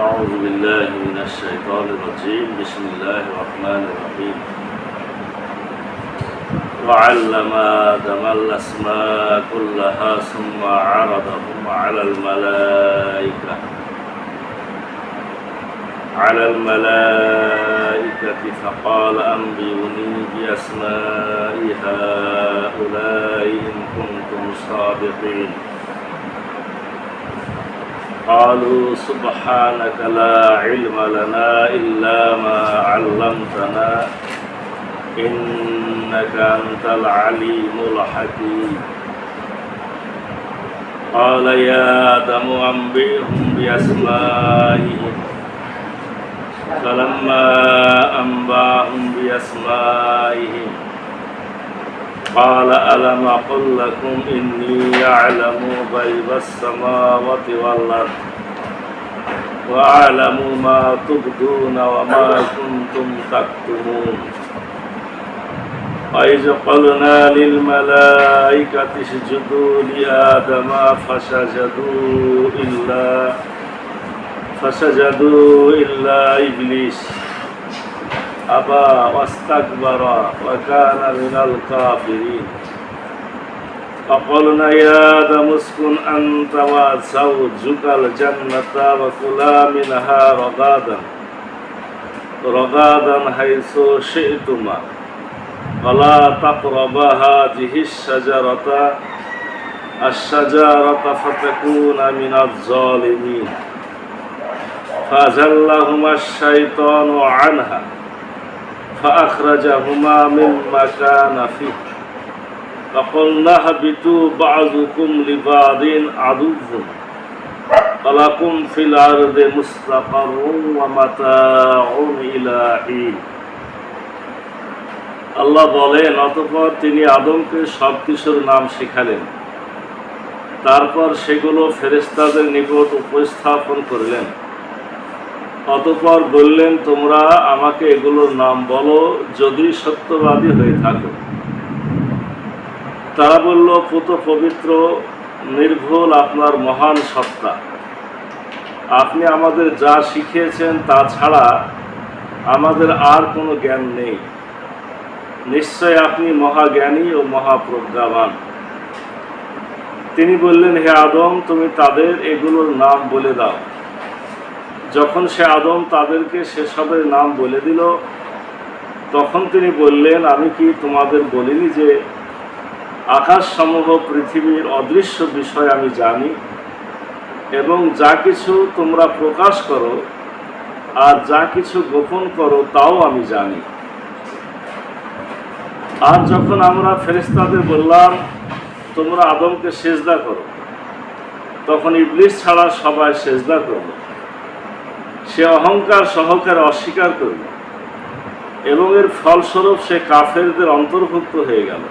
أعوذ بالله من الشيطان الرجيم بسم الله الرحمن الرحيم وعلم آدم الأسماء كلها ثم عرضهم على الملائكة فقال أنبئوني بأسماء هؤلاء إن كنتم صادقين قالوا سبحانك لا علم لنا إلا ما علمتنا إنك أنت العليم الحكيم قال يا آدم أنبئهم بأسمائهم فلما أنبأهم بأسمائهم قال ألم أقل لكم إني أعلم غيب السماوات والأرض وأعلم ما تبدون وما كنتم تكتمون وإذ قلنا للملائكة اسجدوا لآدم فسجدوا إلا إبليس أبى واستكبر وكان من الكافرين فقلنا يا آدم اسكن أنت وزوجك الجنة وكلا منها رغدا حيث شئتما ولا تقربا هذه الشجرة فتكونا من الظالمين فأزلهما الشيطان عنها فأخرجهما مما كان فيه فقلنا اهبطوا بعضكم لبعض عدو ولكم في الأرض مستقر ومتاع إلى حين আল্লাহ বলেন, অতঃপর তিনি আদমকে সব কিছুর নাম শিখালেন। তারপর সেগুলো ফেরেশতাদের নিকট উপস্থাপন করলেন। অতঃপর বললেন, তোমরা আমাকে এগুলোর নাম বলো যদি সত্যবাদী হয়ে থাকো। তারা বলল, পুত পবিত্র নির্ভুল আপনার মহান সত্তা, আপনি আমাদের যা শিখিয়েছেন তা ছাড়া আমাদের আর কোনো জ্ঞান নেই। নিশ্চয় আপনি মহাজ্ঞানী ও মহাপ্রজ্ঞাবান। তিনি বললেন, হে আদম, তুমি তাদের এগুলোর নাম বলে দাও। যখন সে আদম তাদেরকে সেসবের নাম বলে দিল, তখন তিনি বললেন, আমি কি তোমাদের বলিনি যে আকাশসমূহ পৃথিবীর অদৃশ্য বিষয় আমি জানি, এবং যা কিছু তোমরা প্রকাশ করো আর যা কিছু গোপন করো তাও আমি জানি। আর যখন আমরা ফেরেশতাদের বললাম, তোমরা আদমকে সেজদা করো, তখন ইবলিস ছাড়া সবাই সেজদা করল। সে অহংকার সহকারে অস্বীকার করল এবং এর ফলস্বরূপ সে কাফেরদের অন্তর্ভুক্ত হয়ে গেল।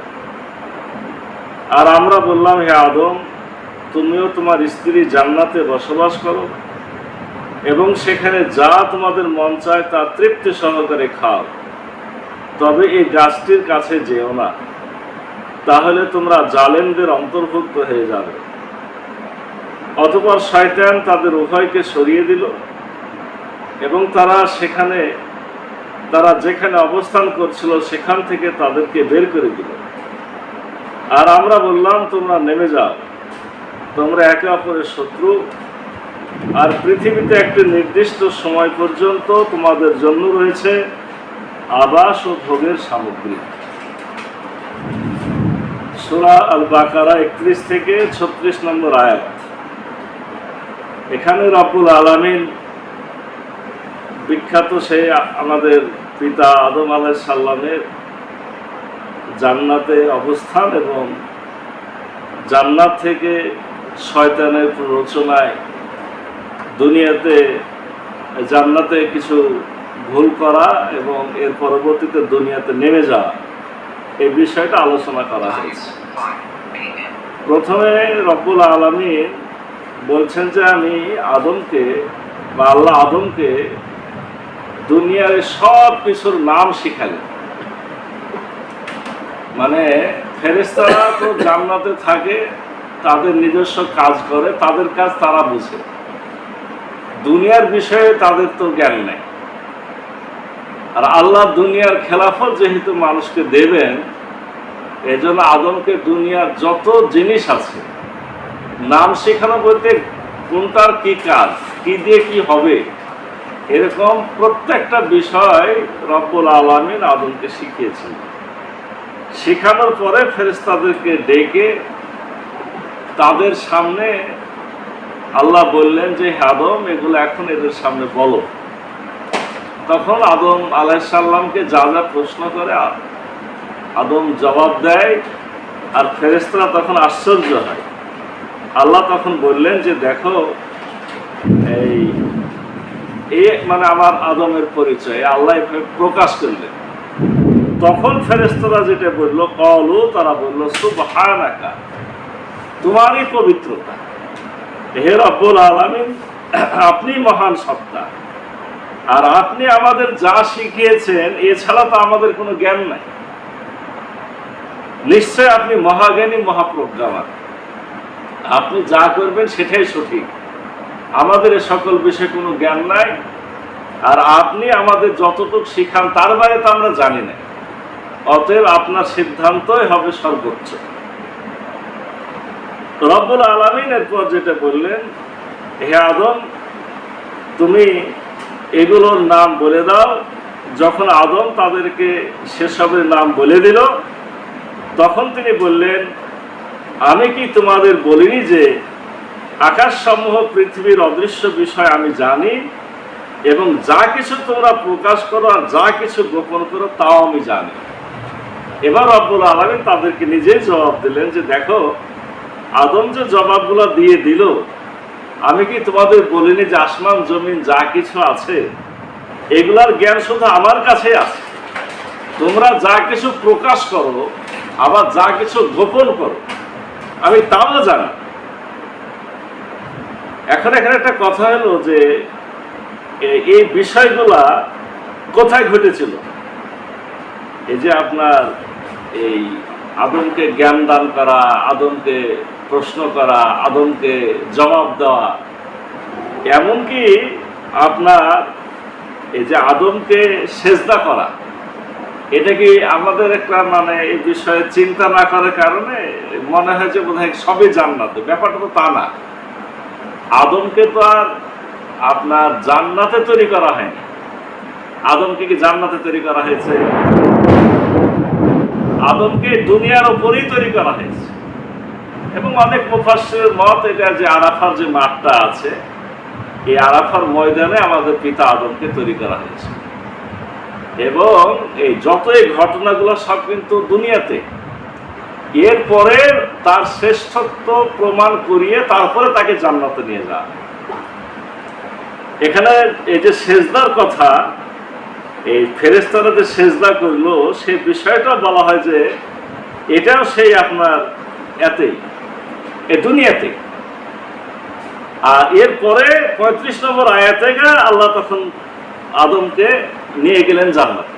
আর আমরা বললাম, হে আদম, তুমিও তোমার স্ত্রী জান্নাতে বসবাস করো এবং সেখানে যা তোমাদের মন চায় তা তৃপ্তি সহকারে খাও, তবে এই গাছটির কাছে যেও না, তাহলে তোমরা জালেমদের অন্তর্ভুক্ত হয়ে যাবে। অতঃপর শয়তান তাদের উভয়কে সরিয়ে দিল এবং তারা যেখানে অবস্থান করছিল সেখান থেকে তাদেরকে বের করে দিল। আর আমরা বললাম, তোমরা নেমে যাও, তোমরা একে অপরের শত্রু, আর পৃথিবীতে একটি নির্দিষ্ট সময় পর্যন্ত তোমাদের জন্য রয়েছে আবাস ও ভোগের সামগ্রী। সূরা আল বাকারা 31 থেকে 36 নম্বর আয়াত। এখানে রব্বুল আলামিন বিখ্যাত সেই আমাদের পিতা আদম আলাইহিস সালামের জান্নাতে অবস্থান এবং জান্নাত থেকে শয়তানের প্ররোচনায় জান্নাতে কিছু ভুল করা এবং এর পরবর্তীতে দুনিয়াতে নেমে যাওয়া, এই বিষয়টা আলোচনা করা হয়েছে। প্রথমে রব্বুল আলামিন বলছেন যে আমি আল্লাহ আদমকে দুনিয়ার সব কিছুর নাম শিখালেন। মানে ফেরেশতারা তো জান্নাতে থাকে, তাদের নিজস্ব কাজ করে, তাদের কাজ তারা বুঝে। দুনিয়ার বিষয়ে তাদের তো জ্ঞান নেই। আর আল্লাহ দুনিয়ার খেলাফত যেহেতু মানুষকে দেবেন, এজন্য আদমকে দুনিয়ার যত জিনিস আছে নাম শেখানো বলতে কোনটার কি কাজ, কি দিয়ে কি হবে, এরকম প্রত্যেকটা বিষয় রব্বুল আলামিন আদমকে শিখিয়েছেন। শেখানোর পরে ফেরেশতাদেরকে ডেকে তাদের সামনে আল্লাহ বললেন যে হে আদম, এগুলো এখন এদের সামনে বলো। তখন আদম আলাইহিস সালামকে যা যা প্রশ্ন করে আদম জবাব দেয়, আর ফেরেশতারা তখন আশ্চর্য হয়। আল্লাহ তখন বললেন যে দেখো, এই মানে আমার আদমের পরিচয় আল্লাহ প্রকাশ করলেন। তখন ফেরেশতারা যেটা বললো, কলু, তারা বললো সুবহানাকা, তোমারই পবিত্রতা, হে রব্বুল আলামিন, আপনি মহান সত্তা, আর আপনি আমাদের যা শিখিয়েছেন এছাড়া তো আমাদের কোনো জ্ঞান নাই। নিশ্চয় আপনি মহাজ্ঞানী, মহাপ্রজ্ঞাবান, আপনি যা করবেন সেটাই সঠিক, আমাদের এ সকল বিষয়ে কোনো জ্ঞান নাই, আর আপনি আমাদের যতটুকু শিখান তার বাইরে তো আমরা জানি না, অতএব আপনার সিদ্ধান্তই হবে সর্বোচ্চ। রব্বুল আলামিন এরপর যেটা বললেন, হে আদম, তুমি এগুলোর নাম বলে দাও। যখন আদম তাদেরকে সেসবের নাম বলে দিল, তখন তিনি বললেন, আমি কি তোমাদের বলিনি যে আকাশসমূহ পৃথিবীর অদৃশ্য বিষয় আমি জানি, এবং যা কিছু তোমরা প্রকাশ করো আর যা কিছু গোপন করো তাও আমি জানি। এবার রব্বুল আলামিন তাদেরকে নিজেই জবাব দিলেন যে দেখো, আদম যে জবাবগুলো দিয়ে দিল, আমি কি তোমাদের বলিনি যে আসমান জমিন যা কিছু আছে এগুলার জ্ঞান শুধু আমার কাছেই আছে। তোমরা যা কিছু প্রকাশ করো আবার যা কিছু গোপন করো আমি তাও জানি। এখন এখানে একটা কথা হলো যে এই বিষয়গুলা কোথায় ঘটেছিল। এই যে আপনার এই আদমকে জ্ঞান দান করা, আদমকে প্রশ্ন করা, আদমকে জবাব দেওয়া, এমনকি আপনার এই যে আদমকে সেজদা করা, এটা কি আমাদের একটা মানে এই বিষয়ে চিন্তা না করার কারণে মনে হয় যে বোধহয় সবই জান্নাতে। ব্যাপারটা তো তা না। আদমকে তো আর আপনার জান্নাতে তৈরি করা হয়নি। আদমকে কি জান্নাতে তৈরি করা হয়েছে? আদমকে দুনিয়ার উপরেই তৈরি করা হয়েছে। এবং অনেক মুফাসসিরের মত এটা যে আরাফার যে মাঠটা আছে, এই আরাফার ময়দানে আমাদের পিতা আদমকে তৈরি করা হয়েছে। এবং এই যত এই ঘটনাগুলো সব কিন্তু দুনিয়াতে, এরপরে তার শ্রেষ্ঠত্ব প্রমাণ করিয়ে তারপরে তাকে জান্নাতে নিয়ে যাওয়া। এখানে এই যে সেজদার কথা, এই ফেরেশতারা যে সেজদা করলো সেই বিষয়টা বলা হয় যে এটাও সেই আপনার এতেই, এ দুনিয়াতে। আর এরপরে 35 নম্বর আয়াতে আল্লাহ তখন আদমকে নিয়ে গেলেন জান্নাতে,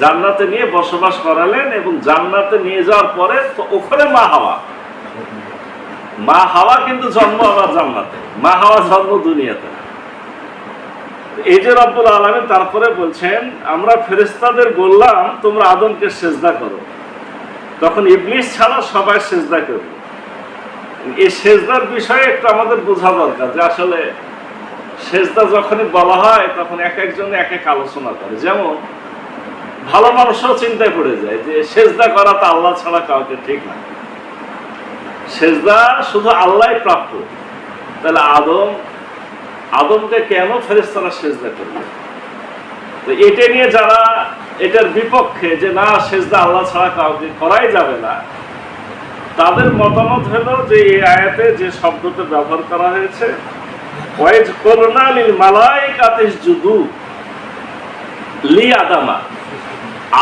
জান্নাতে নিয়ে বসবাস করালেন। এবং জান্নাতে নিয়ে যাওয়ার পরে তো ওখানে মা হাওয়া কিন্তু জন্ম আবার জান্নাতে, মা হাওয়া জন্ম দুনিয়াতে। এই যে রব্বুল আলামিন তারপরে বলছেন, আমরা ফেরেশতাদের বললাম তোমরা আদমকে সেজদা করো, তখন ইবলিস ছাড়া সবাই সেজদা করবে। এই সেজদার বিষয়ে একটু আমাদের বোঝা দরকার যে আসলে সেজদা যখনই বলা হয় তখন এক একজনে এক এক আলোচনা করে। যেমন ভালো মানুষও চিন্তায় পড়ে যায় যে সেজদা করা তো আল্লাহ ছাড়া কাউকে ঠিক না, সেজদা শুধু আল্লাহই প্রাপ্য। তাহলে আদমকে কেন ফেরেশতারা সেজদা করবে? তো এটা নিয়ে যারা এটার বিপক্ষে যে না সেজদা আল্লাহ ছাড়া কাউকে করাই যাবে না, তাদের মতামত হলো যে এই আয়াতে যে শব্দটা ব্যবহার করা হয়েছে, ওয়াইজ কুলনা লিল মালাইকাতি ইসজুদু লি আদামা,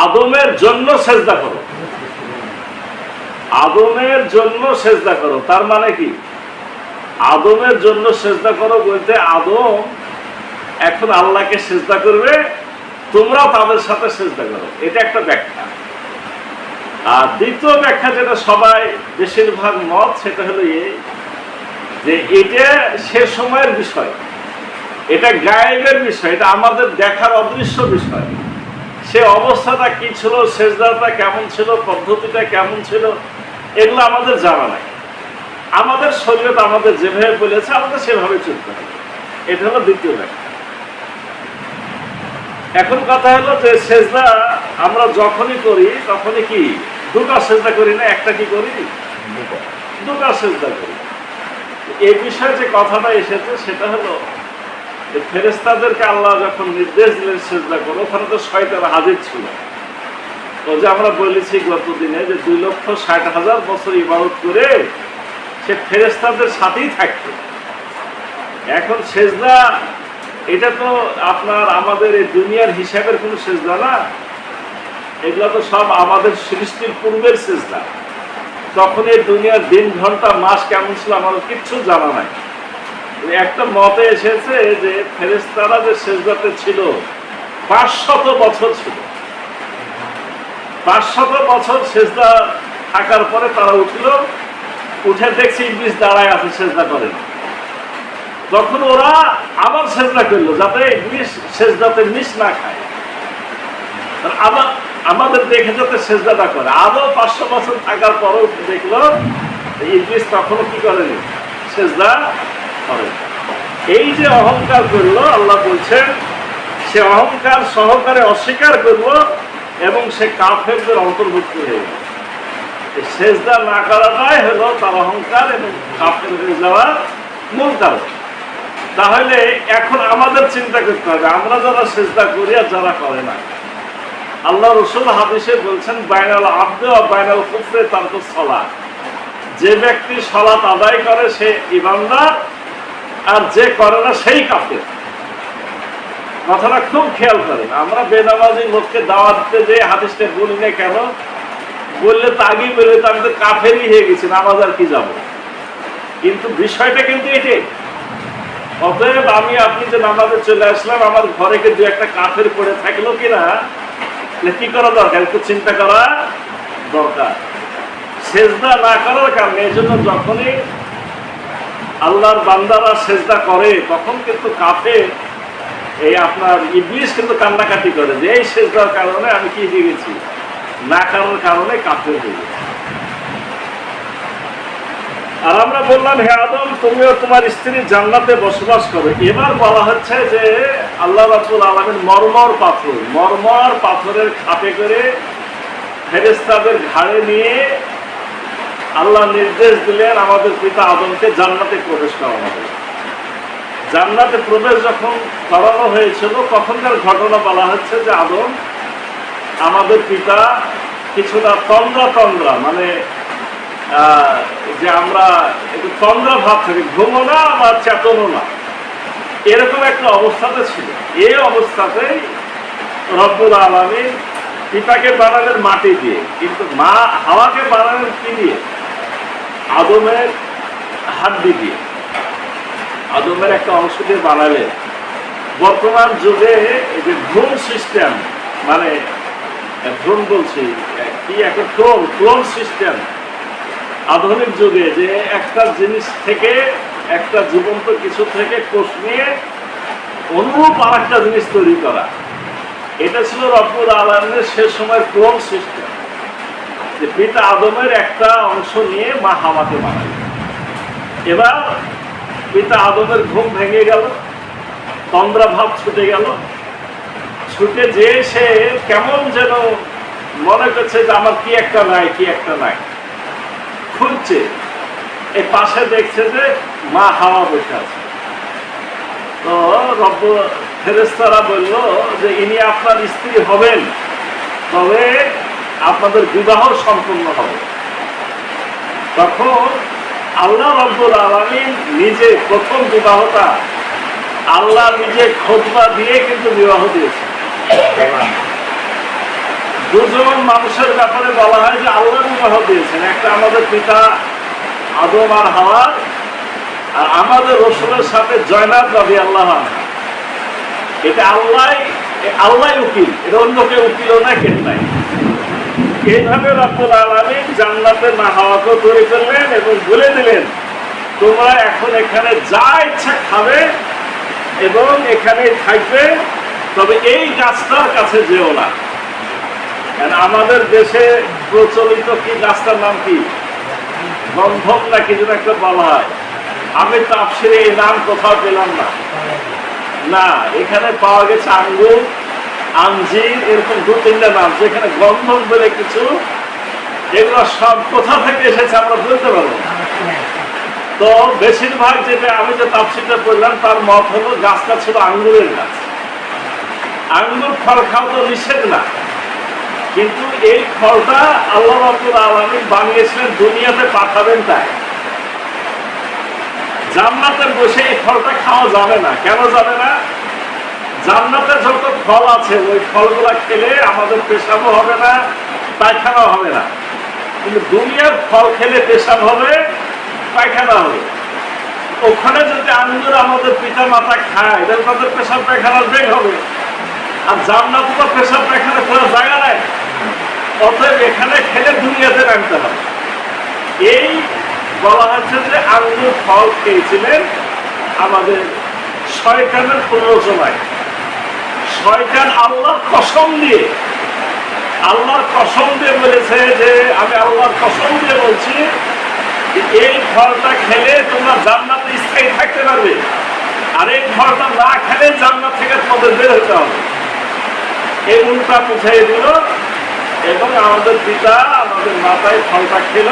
আদমের জন্য সেজদা করো, আদমের জন্য সেজদা করো। তার মানে কি? আদমের জন্য সেজদা করো বলতে আদম এখন আল্লাহকে সেজদা করবে, তোমরা তাদের সাথে সেজদা করো। এটা একটা ব্যাখ্যা। আর দ্বিতীয় ব্যাখ্যা যেটা সবাই বেশিরভাগ মত, সেটা হলো এই যে এটা সে সময়ের বিষয়, এটা গায়েবের বিষয়, এটা আমাদের দেখার অদৃশ্য বিষয়। সে অবস্থাটা কি ছিল, সেজদাটা কেমন ছিল, পদ্ধতিটা কেমন ছিল, এগুলো আমাদের জানা নাই। আমাদের শরীয়ত আমাদের যেভাবে বলেছে আমাদের সেভাবে চলতে হবে। এটা হলো দ্বিতীয় ব্যাখ্যা। এখন কথা হলো যে সেজদা আমরা যখনই করি তখনই কি দুটো সেজদা করি না, একটা কি করি, দুটো সেজদা করি। এই বিষয়ে যে কথাটা এসেছে সেটা হলো ফেরেশতাদেরকে আল্লাহ যখন নির্দেশ দিলেন সেজদা করো, ওখানে তো শয়তান হাজির ছিল। তো যে আমরা বলেছি গত দিনে যে 2,60,000 বছর ইবাদত করে সে ফেরেশতাদের সাথেই থাকতো। এখন সেজদা এটা তো আপনার আমাদের এই দুনিয়ার হিসাবের কোনো সেজদা না, এগুলো তো সব আমাদের সৃষ্টির পূর্বের সেজদা। তখন এই দুনিয়ার দিন ঘন্টা মাস কেমন ছিল আমাদের কিচ্ছু জানা নাই। একটা মতে এসেছে যে ফেরেশতারা যে সেজদাতে ছিল 500 বছর ছিল। 500 বছর সেজদা থাকার পরে তারা উঠল, উঠে দেখছে ইবলিস দাঁড়ায় আছে, সেজদা করে না। তখন ওরা আবার সেজদা করলো যাতে ইবলিস সেজদাতে মিস না খায়, আবার আমাদের দেখে যাতে সেজদাটা করে। আরো 500 বছর থাকার পরও দেখলো ইবলিস তখনও কি করেনি, সেজদা করে। এই যে অহংকার করলো, আল্লাহ বলছেন সে অহংকার সহকারে অস্বীকার করলো এবং সে কাফেরদের অন্তর্ভুক্ত হয়ে গেল। সেজদা না করাটাই হলো তার অহংকার এবং কাফের হয়ে যাওয়ার মূল কারণ। তাহলে এখন আমাদের চিন্তা করতে হবে আমরা যারা সেজদা করি আর যারা করে না। আল্লাহ রাসূল হাদিসে বলছেন বাইনাল আবদে ওয়া বাইনাল কুফরে তারকুস সালাত, যে ব্যক্তি সালাত আদায় করে সে ঈমানদার আর যে করে না সেই কাফের। কথাটা খুব খেয়াল করেন। আমরা বেনামাজি লোককে দাওয়াত দিতে যে হাদিসটা বলি না কেন, বললে তো আগেই বলে তো আমি তো কাফেরই হয়ে গেছি, নামাজ আর কি যাব। কিন্তু বিষয়টা কিন্তু এটাই। অতএব আমি আপনি যে নামাজে চলে আসলাম, আমার ঘরে কি দু একটা কাফের পড়ে থাকলো কিনা কি করা দরকার, একটু চিন্তা করা দরকার। সেজদা না করার কারণে এই জন্য যখনই আল্লাহর বান্দারা সেজদা করে তখন কিন্তু কাফের এই আপনার ইবলিস কিন্তু কান্নাকাটি করে যে এই সেজদার কারণে আমি কি হয়ে গেছি, না করার কারণে কাফের হয়ে গেছি। আর আমরা বললাম হে আদম তুমিও তোমার স্ত্রী জান্নাতে বসবাস করো। এবার বলা হচ্ছে যে আল্লাহ রাব্বুল আলামিন মরমর পাথরের খাপে করে ফেরেশতাদের ঘাড়ে নিয়ে আল্লাহ নির্দেশ দিলেন আমাদের পিতা আদমকে জান্নাতে প্রবেশ করানো হবে। জান্নাতে প্রবেশ যখন করানো হয়েছিল তখনকার ঘটনা বলা হচ্ছে যে আদম আমাদের পিতা কিছুটা তন্দ্রা মানে যে আমরা একটু তন্দ্রা ভাব থাকি, ঘুমো না বা চেতনও না, এরকম একটা অবস্থাতে ছিল। এই অবস্থাতেই রব্বুল আলামিন পিতাকে বানালেন মাটি দিয়ে, কিন্তু মা হাওয়াকে বানালেন কি দিয়ে, আদমের হাড্ডি দিয়ে, আদমের একটা অংশ দিয়ে বানালেন। বর্তমান যুগে এই যে ভ্রূণ সিস্টেম, মানে ভ্রূণ বলছি কি, একটা ক্লোন সিস্টেম, আধুনিক যুগে যে একটা জিনিস থেকে, একটা জীবন্ত কিছু থেকে কোষ নিয়ে অনুরূপ আর একটা জিনিস তৈরি করা, এটা ছিল রব্বুল আলামিনের সে সময় ক্লোন সিস্টেম। যে পিতা আদমের একটা অংশ নিয়ে মা হাওয়াকে বানালেন। এবার পিতা আদমের ঘুম ভেঙে গেল, তন্দ্রা ভাব ছুটে গেল, ছুটে যে সে কেমন যেন মনে করছে যে আমার কি একটা নাই, খুঁজছে। এই পাশে দেখছে যে মা হাওয়া বসে আছে। তো ফেরেশতারা বলল যে ইনি আপনার স্ত্রী হবেন, তবে আপনাদের বিবাহ সম্পূর্ণ হবে। তখন আল্লাহ রাব্বুল আলামিন নিজে প্রথম বিবাহটা আল্লাহ নিজে খুতবা দিয়ে কিন্তু বিবাহ দিয়েছেন। দুজন মানুষের ব্যাপারে বলা হয় যে আল্লাহ বিবাহ দিয়েছেন, একটা আমাদের পিতা আদম আর হাওয়া, আর আমাদের রাসূলের সাথে জয়নাব রাদিয়াল্লাহু আনহা। এটা আল্লাহ উকিল, এটা অন্য কেউ উকিলও না, কেন নাই। এইভাবে রব্বুল আলামিন জান্নাতে মা হাওয়াকে তৈরি করলেন এবং বলে দিলেন তোমরা এখন এখানে যা ইচ্ছা খাবে, এবং এখানেই থাকবে, তবে এই গাছটার কাছে যেও না। আমাদের দেশে প্রচলিত কি গাছটার নাম কি, গন্ধম না কি যেন একটা বলা হয়। আমি তাফসিরে এই নাম কোথাও পেলাম না। না, এখানে পাওয়া গেছে আঙ্গুর, আঞ্জির, এরকম 2-3টা নাম, যেখানে গন্ধম বলে কিছু। এগুলো সব কোথা থেকে এসেছে আমরা বলতে পারবো না। তো বেশিরভাগ যেটা আমি যে তাফসিরটা পড়লাম তার মত হলো গাছটা ছিল আঙ্গুরের গাছ। আঙ্গুর ফল খাওয়া তো নিষেধ না, কিন্তু এই ফলটা আল্লাহ রাব্বুল আলামিন বানিয়েছিলেন দুনিয়াতে পাঠাবেন তাই। জান্নাতে বসে এই ফলটা খাওয়া যাবে না। কেন যাবে না? জান্নাতে যত ফল আছে ওই ফলগুলা খেলে আমাদের পেশাবও হবে না, পায়খানাও হবে না। কিন্তু দুনিয়ার ফল খেলে পেশাব হবে, পায়খানা হবে। ওখানে যদি আঙ্গুর আমাদের পিতা মাতা খায় তাহলে তাদের পেশাব পায়খানার বেগ হবে। আর জান্নাতে তো পেশাব পায়খানা করার জায়গা নাই। অতএব এখানে খেলে দুনিয়াতে নামতে হবে। এই বলা হচ্ছে যে আঙ্গুর ফল খেয়েছিলেন আমাদের শয়তানের প্ররোচনায়। শয়তান আল্লাহর কসম দিয়ে বলেছে যে আমি আল্লাহর কসম দিয়ে বলছি, এই ফলটা খেলে তোমরা জান্নাতে স্থায়ী থাকতে পারবে, আর এই ফলটা না খেলে জান্নাত থেকে তোমাদের বের হতে হবে। এই উল্টা বুঝাই দিল এবং আমাদের পিতা আমাদের মাতায় ফলটা খেল।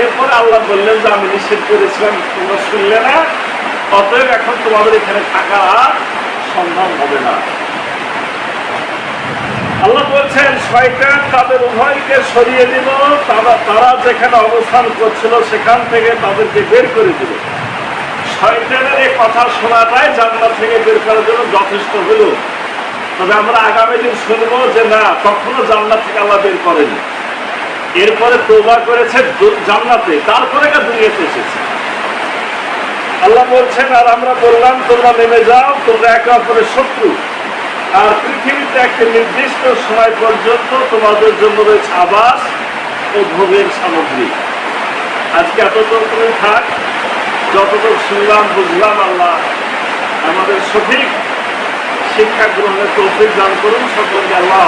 এরপরে আল্লাহ বললেন যে আমি নিষেধ করেছিলাম, তোমরা শুনলে না, অতএব এখন তোমাদের এখানে থাকা আর সম্ভব হবে না। আল্লাহ বলছেন শয়তান তাদের উভয়কে সরিয়ে দিল, তারা যেখানে অবস্থান করছিল সেখান থেকে তাদেরকে বের করে দিল। শয়তানের এই কথা শোনাটাই জান্নাত থেকে বের করার জন্য যথেষ্ট হল। তবে আমরা আগামী দিন শুনবো যে না, কখনো জান্নাত থেকে আল্লাহ বের করেনি। এরপরে তওবা করেছে জান্নাতে, তারপরে দুনিয়াতে এসেছে। আল্লাহ বলছেন আর আমরা বললাম তোমরা নেমে যাও, তোমরা একে অপরের শত্রু, আর পৃথিবীতে একটা নির্দিষ্ট সময় পর্যন্ত তোমাদের জন্য রয়েছে আবাস ও ভোগের সামগ্রী। আজকে এতটুকু থাক, যতটুকু শুনলাম বুঝলাম। আল্লাহ আমাদের সঠিক শিক্ষা গ্রহণের তৌফিক দান করুন সকলকে। আল্লাহ